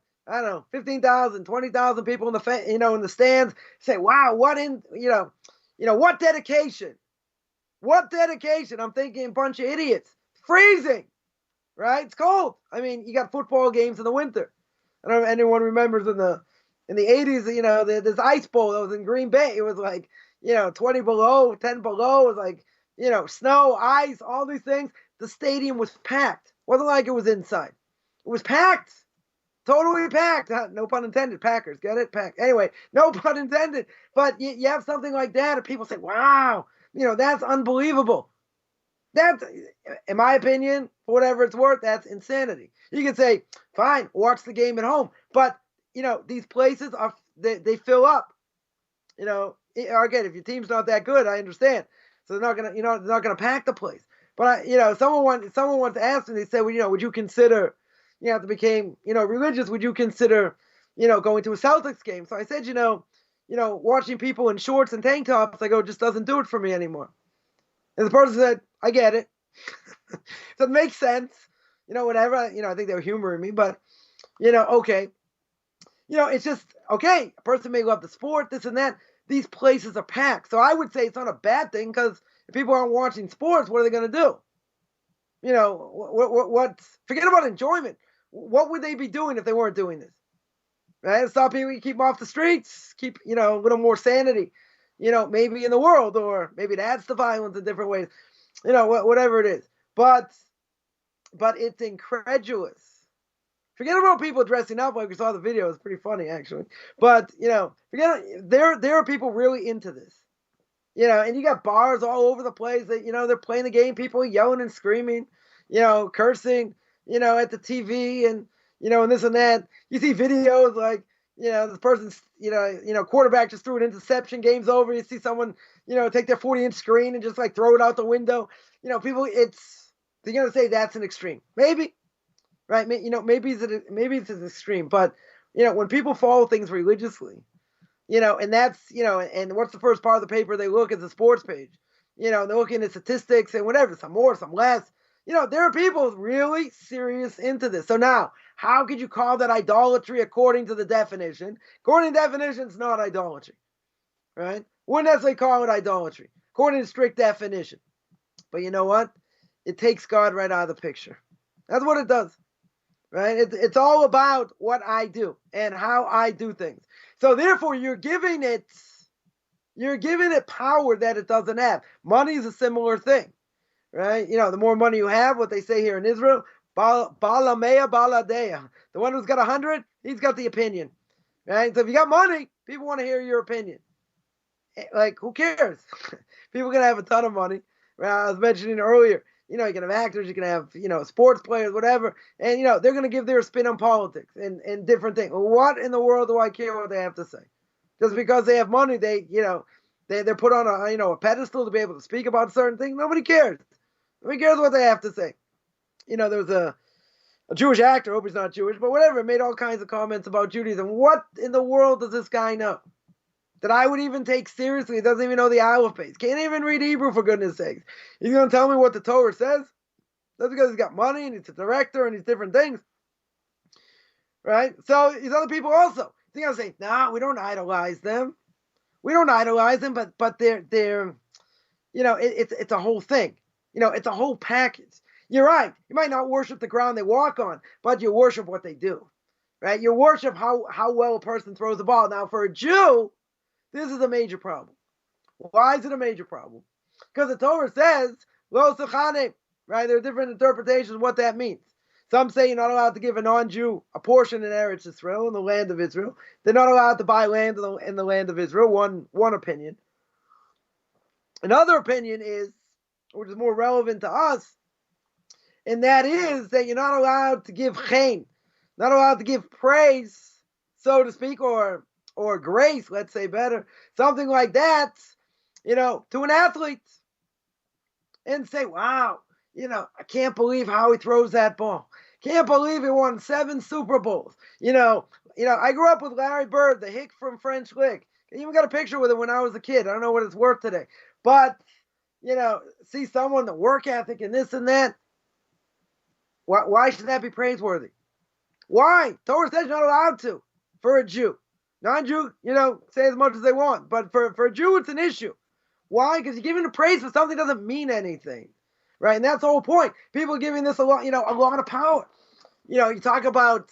15,000, 20,000 people in the stands. Say, wow, what dedication? What dedication? I'm thinking, bunch of idiots. Freezing, right? It's cold. You got football games in the winter. I don't know if anyone remembers in the 80s, this ice bowl that was in Green Bay. It was like, 20 below, 10 below. It was like, snow, ice, all these things. The stadium was packed. Wasn't like it was inside. It was packed. Totally packed. No pun intended. Packers. Get it? Packed. Anyway, no pun intended. But you have something like that, and people say, wow, that's unbelievable. That's, in my opinion, for whatever it's worth, that's insanity. You can say, fine, watch the game at home. But these places they fill up. Again, if your team's not that good, I understand. So they're not gonna pack the place. But someone once asked me, they said, well, would you consider, if you became, religious, would you consider, going to a Celtics game? So I said, watching people in shorts and tank tops, I go, just doesn't do it for me anymore. And the person said, I get it. So it makes sense. Whatever. I think they were humoring me, but, okay. It's just, okay, a person may love the sport, this and that. These places are packed. So I would say it's not a bad thing, because if people aren't watching sports, what are they going to do? Forget about enjoyment. What would they be doing if they weren't doing this? Right? Stop people, keep them off the streets, keep, a little more sanity, maybe in the world, or maybe it adds to violence in different ways, whatever it is. But it's incredulous. Forget about people dressing up like we saw the video. It's pretty funny, actually. But, there are people really into this. And you got bars all over the place that, they're playing the game, people yelling and screaming, cursing, at the TV and, and this and that. You see videos like, this person's, quarterback just threw an interception, game's over. You see someone, take their 40-inch screen and just like throw it out the window. People, they're going to say that's an extreme. Maybe. Right? Maybe it's an extreme, but, when people follow things religiously, and that's, and what's the first part of the paper they look at? The sports page, they're looking at statistics and whatever, some more, some less, there are people really serious into this. So now, how could you call that idolatry according to the definition? According to the definition, it's not idolatry, right? Wouldn't necessarily call it idolatry, according to strict definition. But you know what? It takes God right out of the picture. That's what it does. Right? It's all about what I do and how I do things. So therefore, you're giving it power that it doesn't have. Money is a similar thing, right? The more money you have, what they say here in Israel, balamea baladea. The one who's got 100, he's got the opinion, right? So if you got money, people want to hear your opinion. Like, who cares? People are gonna have a ton of money. Right? I was mentioning earlier. You can have actors, you can have, sports players, whatever. And, they're going to give their spin on politics and different things. Well, what in the world do I care what they have to say? Just because they have money, they're put on a pedestal to be able to speak about certain things. Nobody cares. Nobody cares what they have to say. There was a Jewish actor, I hope he's not Jewish, but whatever, made all kinds of comments about Judaism. What in the world does this guy know that I would even take seriously? He doesn't even know the Aleph base. Can't even read Hebrew, for goodness sakes. He's going to tell me what the Torah says? That's because he's got money and he's a director and he's different things. Right? So these other people also. They're going to say, nah, we don't idolize them. We don't idolize them, but they're it's a whole thing. It's a whole package. You're right. You might not worship the ground they walk on, but you worship what they do. Right? You worship how well a person throws the ball. Now, for a Jew, this is a major problem. Why is it a major problem? Because the Torah says, lo sechane, right? There are different interpretations of what that means. Some say you're not allowed to give a non-Jew a portion in Eretz Israel, in the land of Israel. They're not allowed to buy land in the land of Israel, one opinion. Another opinion is, which is more relevant to us, and that is that you're not allowed to give chen, not allowed to give praise, so to speak, or grace, let's say better, something like that, to an athlete and say, wow, I can't believe how he throws that ball. Can't believe he won 7 Super Bowls. I grew up with Larry Bird, the hick from French Lick. I even got a picture with him when I was a kid. I don't know what it's worth today. But, see someone, the work ethic and this and that. Why should that be praiseworthy? Why? Torah says you're not allowed to for a Jew. Non-Jew, say as much as they want. But for a Jew, it's an issue. Why? Because you're giving a praise for something that doesn't mean anything. Right? And that's the whole point. People are giving this a lot of power. You talk about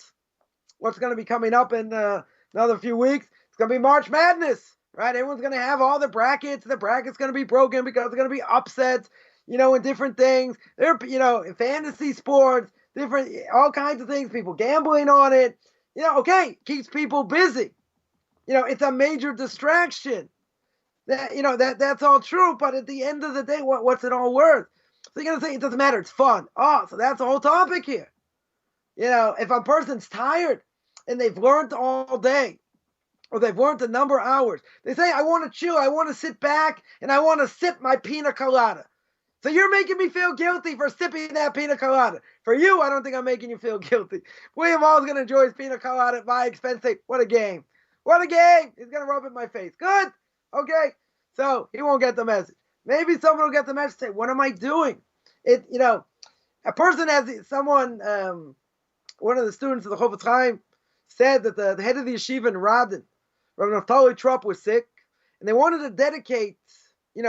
what's going to be coming up in another few weeks. It's going to be March Madness. Right? Everyone's going to have all the brackets. The bracket's going to be broken because there's going to be upsets, and different things. There, fantasy sports, different, all kinds of things. People gambling on it. Keeps people busy. It's a major distraction. That's all true, but at the end of the day, what's it all worth? So you're gonna say it doesn't matter, it's fun. Oh, so that's the whole topic here. If a person's tired, and they've learned all day, or they've learned a number of hours. They say, I want to chill, I want to sit back, and I want to sip my pina colada. So you're making me feel guilty for sipping that pina colada. For you, I don't think I'm making you feel guilty. William Hall's going to enjoy his pina colada at my expense. Say, what a game. What a game. He's going to rub it in my face. Good. Okay. So he won't get the message. Maybe someone will get the message, say, what am I doing? A person one of the students of the Chofetz Chaim said that the head of the yeshiva in Radin, Rabbi Naftali Trupp, was sick, and they wanted to dedicate,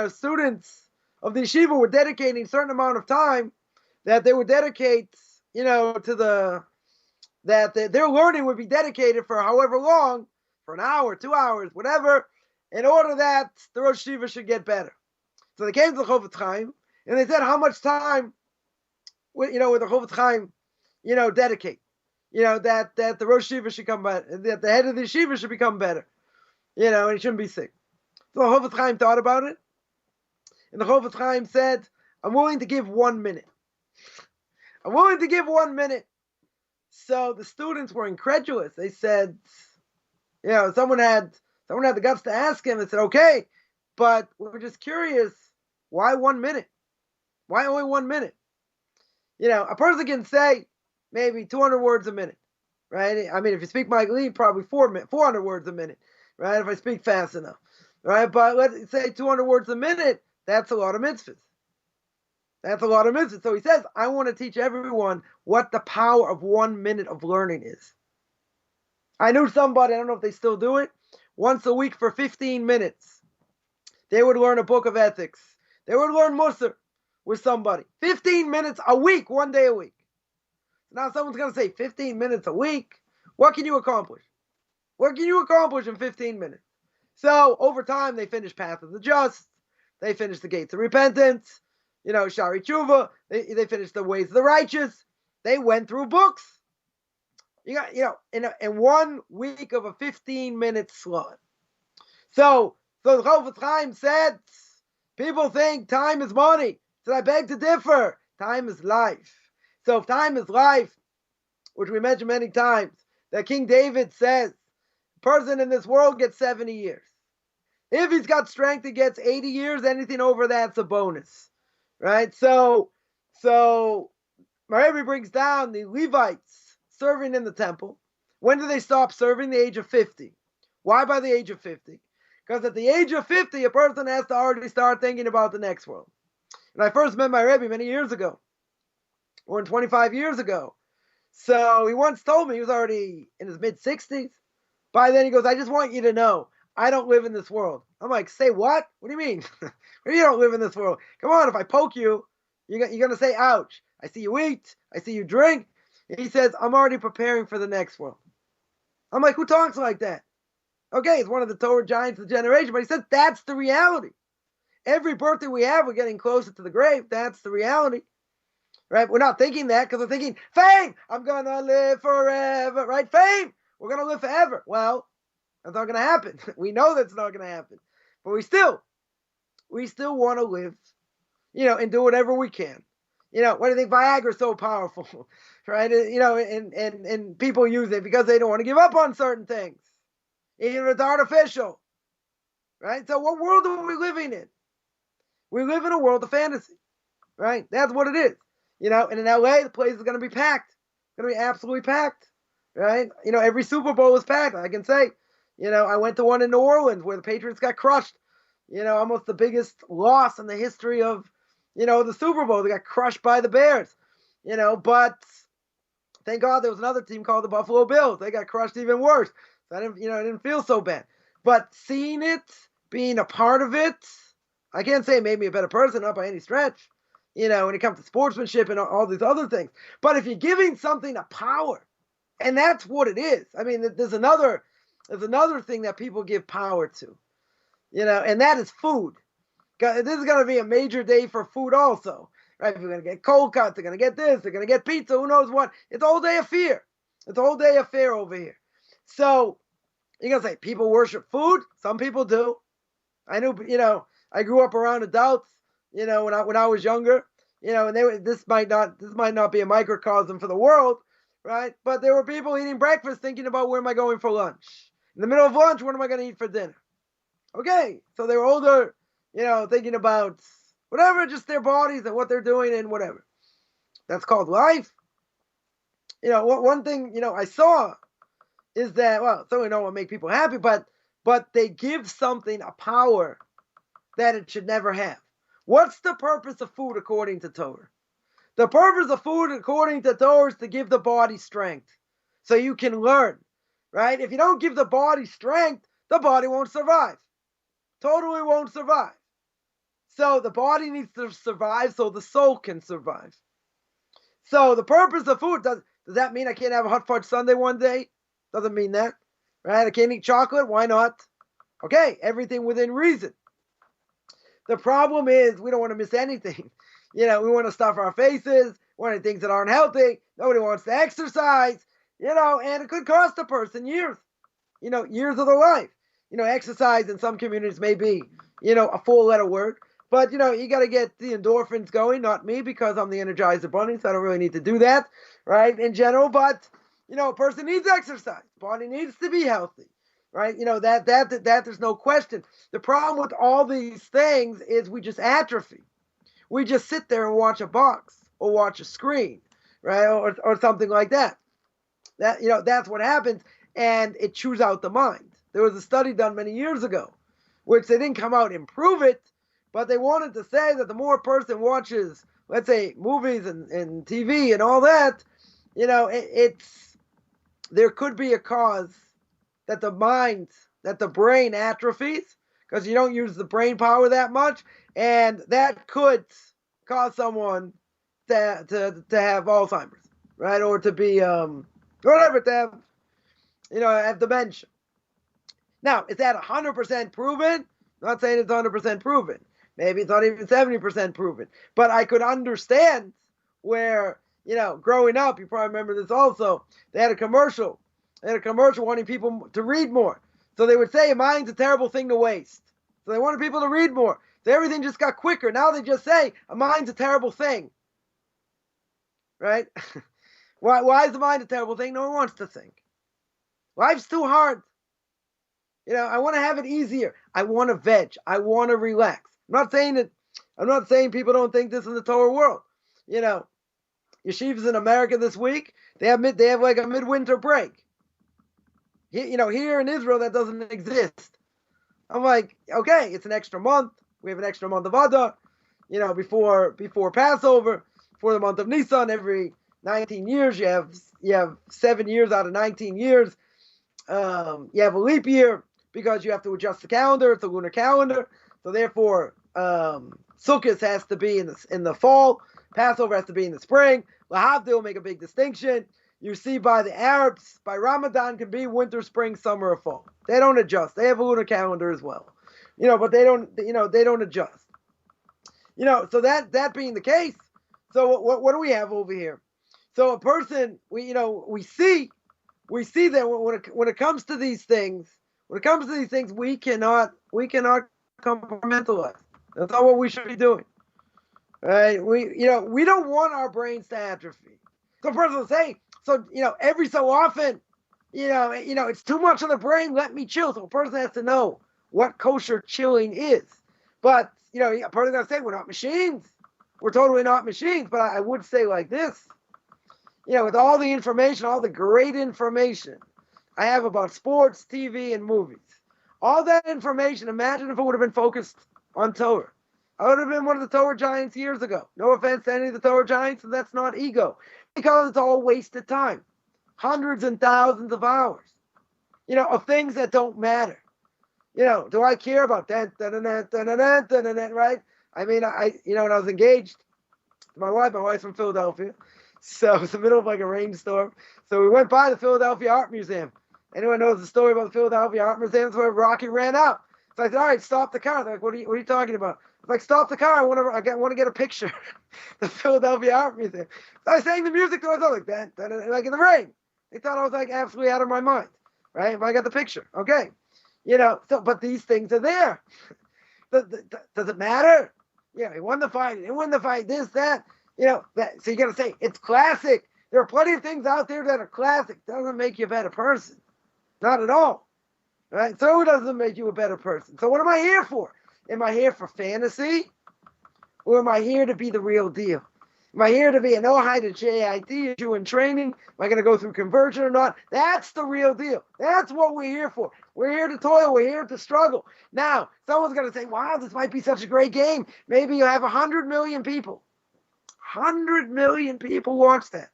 students of the yeshiva were dedicating a certain amount of time that they would dedicate, to their learning would be dedicated for however long, for an hour, 2 hours, whatever, in order that the Rosh Yeshiva should get better. So they came to the Chofetz Chaim, and they said how much time, would the Chofetz Chaim, dedicate, that the Rosh Yeshiva should come better, that the head of the yeshiva should become better, and he shouldn't be sick. So the Chofetz Chaim thought about it, and the Chofetz Chaim said, I'm willing to give 1 minute. I'm willing to give 1 minute. So the students were incredulous. They said, someone had the guts to ask him and said, okay, but we're just curious, why 1 minute? Why only 1 minute? A person can say maybe 200 words a minute, right? I mean, if you speak Michaelson, probably 400 words a minute, right? If I speak fast enough, right? But let's say 200 words a minute, that's a lot of mitzvahs. That's a lot of mitzvahs. So he says, I want to teach everyone what the power of 1 minute of learning is. I knew somebody, I don't know if they still do it, once a week for 15 minutes. They would learn a book of ethics. They would learn Musar with somebody. 15 minutes a week, 1 day a week. Now someone's going to say, 15 minutes a week? What can you accomplish? What can you accomplish in 15 minutes? So over time, they finish Path of the Just. They finish the Gates of Repentance. Shari Tshuva. They finished the Ways of the Righteous. They went through books. In 1 week of a 15-minute slot. So the Chofetz Chaim said, people think time is money. So I beg to differ. Time is life. So if time is life, which we mentioned many times, that King David says, a person in this world gets 70 years. If he's got strength, he gets 80 years. Anything over that's a bonus. Right? So Rabbi brings down the Levites serving in the temple. When do they stop serving? The age of 50. Why by the age of 50? Because at the age of 50, a person has to already start thinking about the next world. And I first met my Rebbe many years ago, or 25 years ago. So he once told me, he was already in his mid-60s. By then he goes, I just want you to know, I don't live in this world. I'm like, say what? What do you mean? You don't live in this world. Come on, if I poke you, you're going to say, ouch. I see you eat. I see you drink. And he says, I'm already preparing for the next world. I'm like, who talks like that? Okay, it's one of the Torah giants of the generation, but he said that's the reality. Every birthday we have, we're getting closer to the grave. That's the reality. Right? We're not thinking that because we're thinking, fame, I'm going to live forever. Right? Fame, we're going to live forever. Well, that's not going to happen. We know that's not going to happen. But we still want to live, and do whatever we can. Why do you think Viagra is so powerful? Right? And people use it because they don't want to give up on certain things. Even if it's artificial. Right? So what world are we living in? We live in a world of fantasy. Right? That's what it is. And in LA, the place is going to be packed. It's going to be absolutely packed. Right? Every Super Bowl is packed. I can say, I went to one in New Orleans where the Patriots got crushed. Almost the biggest loss in the history of, the Super Bowl. They got crushed by the Bears. But thank God there was another team called the Buffalo Bills. They got crushed even worse. So I didn't feel so bad. But seeing it, being a part of it, I can't say it made me a better person, not by any stretch. When it comes to sportsmanship and all these other things. But if you're giving something a power, and that's what it is. I mean, there's another thing that people give power to, and that is food. This is going to be a major day for food also, right? If you're going to get cold cuts, they're going to get this, they're going to get pizza, who knows what. It's a whole day of fear. It's a whole day of fear over here. So you're going to say people worship food? Some people do. I knew, I grew up around adults, when I was younger, and this might not be a microcosm for the world, right? But there were people eating breakfast thinking about where am I going for lunch. In the middle of lunch, what am I going to eat for dinner? Okay, so they were older, thinking about whatever, just their bodies and what they're doing and whatever. That's called life. One thing, I saw is that, well, certainly don't want to make people happy, but they give something a power that it should never have. What's the purpose of food according to Torah? The purpose of food according to Torah is to give the body strength so you can learn, right? If you don't give the body strength, the body won't survive. Totally won't survive. So the body needs to survive so the soul can survive. So the purpose of food, does that mean I can't have a hot fudge sundae one day? Doesn't mean that, right? I can't eat chocolate. Why not? Okay, everything within reason. The problem is we don't want to miss anything. We want to stuff our faces, want things that aren't healthy. Nobody wants to exercise, and it could cost a person years, years of their life. Exercise in some communities may be, a four-letter word. But, you got to get the endorphins going, not me, because I'm the Energizer Bunny, so I don't really need to do that, right, in general. But, a person needs exercise. Body needs to be healthy, right? That there's no question. The problem with all these things is we just atrophy. We just sit there and watch a box or watch a screen, right, or something like that. That's what happens, and it chews out the mind. There was a study done many years ago, which they didn't come out and prove it, but they wanted to say that the more a person watches, let's say, movies and TV and all that, there could be a cause that the brain atrophies because you don't use the brain power that much, and that could cause someone to have Alzheimer's, right, or to be whatever, to have have dementia. Now, is that 100% proven? I'm not saying it's 100% proven. Maybe it's not even 70% proven. But I could understand where, growing up, you probably remember this also, they had a commercial. They had a commercial wanting people to read more. So they would say, mind's a terrible thing to waste. So they wanted people to read more. So everything just got quicker. Now they just say, a mind's a terrible thing. Right? Why is the mind a terrible thing? No one wants to think. Life's too hard. I want to have it easier. I want to veg. I want to relax. I'm not saying people don't think this in the Torah world. Yeshivas in America this week, they have like a midwinter break. Here in Israel that doesn't exist. I'm like, okay, it's an extra month. We have an extra month of Adar, before Passover, for the month of Nisan. Every 19 years, you have 7 years out of 19 years. You have a leap year because you have to adjust the calendar. It's a lunar calendar. So therefore, Sukkot has to be in the fall. Passover has to be in the spring. Lahavdil make a big distinction. You see by the Arabs, by Ramadan can be winter, spring, summer, or fall. They don't adjust. They have a lunar calendar as well. But they don't adjust. So that being the case, so what do we have over here? So a person, we see that when it comes to these things, we cannot compartmentalize. That's not what we should be doing. Right? We don't want our brains to atrophy. So a person will say, every so often, it's too much on the brain, let me chill. So a person has to know what kosher chilling is. But, a person is going to say, we're not machines. We're totally not machines. But I would say like this, with all the information, all the great information I have about sports, TV, and movies, all that information, imagine if it would have been focused on Torah. I would have been one of the Torah giants years ago. No offense to any of the Torah giants, and that's not ego. Because it's all wasted time. Hundreds and thousands of hours. Of things that don't matter. Do I care about that? Right? I mean, when I was engaged to my wife's from Philadelphia. So it's the middle of like a rainstorm. So we went by the Philadelphia Art Museum. Anyone knows the story about the Philadelphia Art Museum? That's where Rocky ran out. So I said, all right, stop the car. They're like, what are you talking about? I was like, stop the car. I want to get a picture. The Philadelphia Art Museum. So I sang the music to myself like that, like in the rain. They thought I was like absolutely out of my mind, right? If I got the picture, okay. But these things are there. Does it matter? Yeah, he won the fight. He won the fight. This, that. So you got to say it's classic. There are plenty of things out there that are classic. Doesn't make you a better person. Not at all. Right? So it doesn't make you a better person. So what am I here for? Am I here for fantasy? Or am I here to be the real deal? Am I here to be an Ohide, a JIT, a Jew in training? Am I going to go through conversion or not? That's the real deal. That's what we're here for. We're here to toil. We're here to struggle. Now, someone's going to say, wow, this might be such a great game. Maybe you have 100 million people. 100 million people watch that.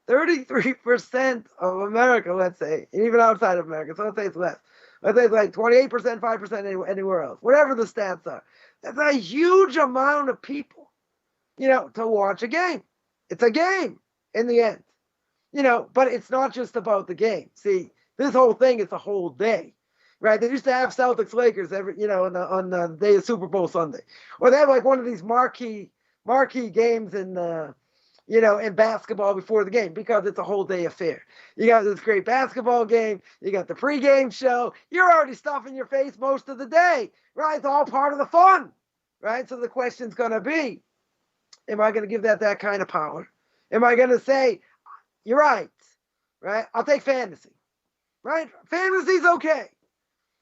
33% of America, let's say, and even outside of America, so let's say it's less. Let's say it's like 28%, 5% anywhere else, whatever the stats are. That's a huge amount of people, to watch a game. It's a game in the end, but it's not just about the game. See, this whole thing is a whole day, right? They used to have Celtics Lakers every, on the day of Super Bowl Sunday, or they have like one of these marquee games in basketball before the game, because it's a whole day affair. You got this great basketball game, you got the pregame show, you're already stuffing your face most of the day, right? It's all part of the fun, right? So the question's going to be, am I going to give that kind of power? Am I going to say, you're right, I'll take fantasy, right? Fantasy's okay.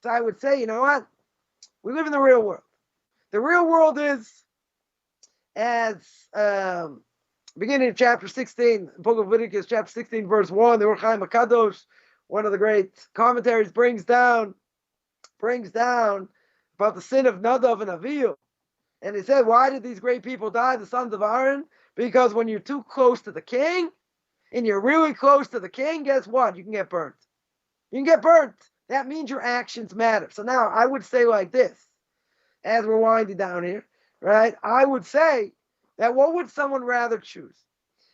So I would say, you know what? We live in the real world. The real world is, as beginning of chapter 16, book of Leviticus, chapter 16, verse 1, the Rabbi Chaim Kadosh, one of the great commentaries, brings down about the sin of Nadav and Avihu. And he said, why did these great people die, the sons of Aaron? Because when you're too close to the king, and you're really close to the king, guess what? You can get burnt. You can get burnt. That means your actions matter. So now I would say like this, as we're winding down here, right? I would say that what would someone rather choose?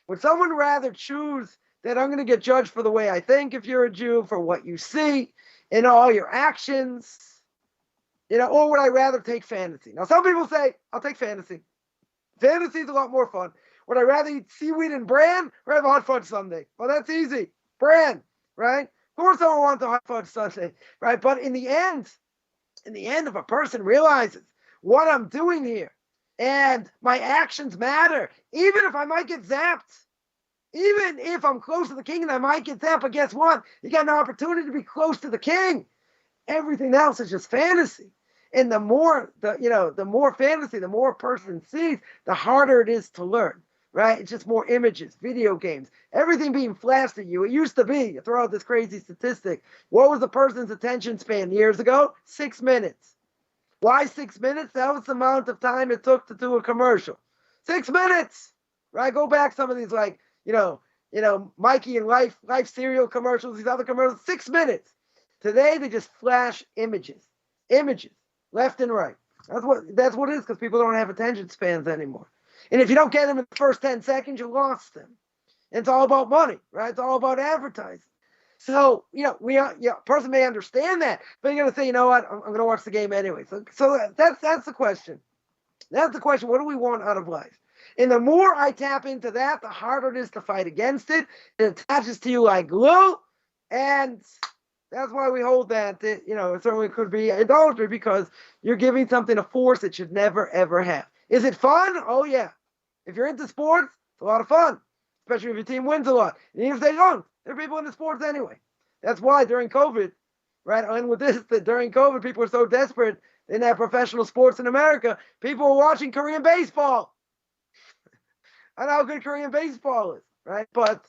Would someone rather choose that I'm going to get judged for the way I think if you're a Jew, for what you see in all your actions, or would I rather take fantasy? Now, some people say, I'll take fantasy. Fantasy is a lot more fun. Would I rather eat seaweed and bran or have a hot fudge sundae? Well, that's easy. Bran, right? Of course I want the hot fudge sundae, right? But in the end, if a person realizes what I'm doing here, and my actions matter, even if I might get zapped, even if I'm close to the king and I might get zapped, but guess what? You got an opportunity to be close to the king. Everything else is just fantasy. And the more fantasy, the more a person sees, the harder it is to learn, right? It's just more images, video games, everything being flashed at you. It used to be, you throw out this crazy statistic. What was the person's attention span years ago? 6 minutes. Why 6 minutes? That was the amount of time it took to do a commercial. 6 minutes, right? Go back some of these, like, Mikey and Life cereal commercials, these other commercials, 6 minutes. Today, they just flash images, left and right. That's what it is, because people don't have attention spans anymore. And if you don't get them in the first 10 seconds, you lost them. And it's all about money, right? It's all about advertising. So, a person may understand that, but you're going to say, you know what, I'm going to watch the game anyway. So that's the question. That's the question. What do we want out of life? And the more I tap into that, the harder it is to fight against it. It attaches to you like glue. And that's why we hold that, it certainly could be idolatry, because you're giving something a force it should never, ever have. Is it fun? Oh, yeah. If you're into sports, it's a lot of fun, especially if your team wins a lot. And even if they don't, there are people into sports anyway. That's why during COVID, right, and with this, that during COVID, people were so desperate, they didn't have professional sports in America. People were watching Korean baseball. I know how good Korean baseball is, right? But,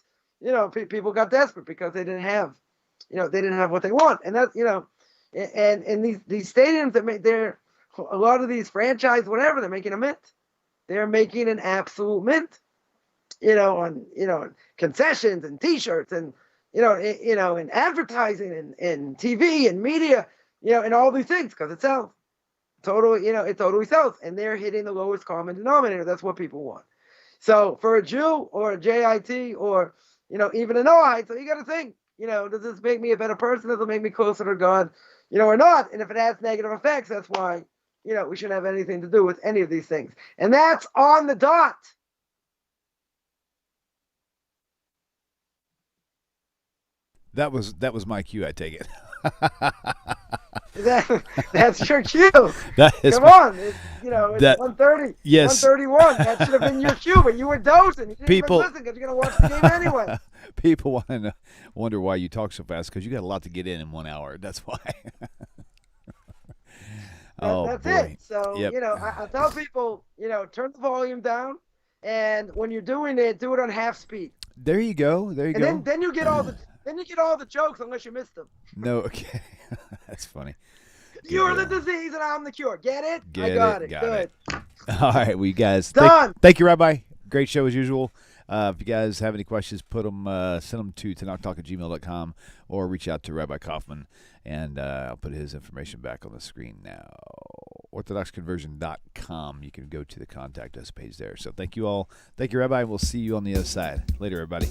people got desperate because they didn't have, what they want. And that, and these stadiums that a lot of these franchise, whatever, they're making a mint. They're making an absolute mint, on concessions and T-shirts and, and advertising and TV and media, and all these things, because it sells. It totally sells. And they're hitting the lowest common denominator. That's what people want. So for a Jew or a JIT or, even a Noahide, so you got to think, does this make me a better person? Does it make me closer to God, or not? And if it has negative effects, that's why, we shouldn't have anything to do with any of these things. And that's on the dot. That was my cue, I take it. That's your cue. That is Come on. It's 1:30. Yes. 1:31. That should have been your cue, but you were dozing. You didn't People- even listen because you're going to watch the game anyway. People want to wonder why you talk so fast because you got a lot to get in 1 hour. That's why. That's boy. it. So, Yep. I tell people, turn the volume down. And when you're doing it, do it on half speed. There you go. There you go. And then you get all the jokes unless you missed them. No, okay. That's funny. You're the disease and I'm the cure. Get it? I Get got it, it. got Good. All right, well, you guys. Done. Thank you, Rabbi. Great show as usual. If you guys have any questions, send them to tanochtalk@gmail.com or reach out to Rabbi Coffman, and I'll put his information back on the screen now. OrthodoxConversion.com. You can go to the Contact Us page there. So thank you all. Thank you, Rabbi. We'll see you on the other side. Later, everybody.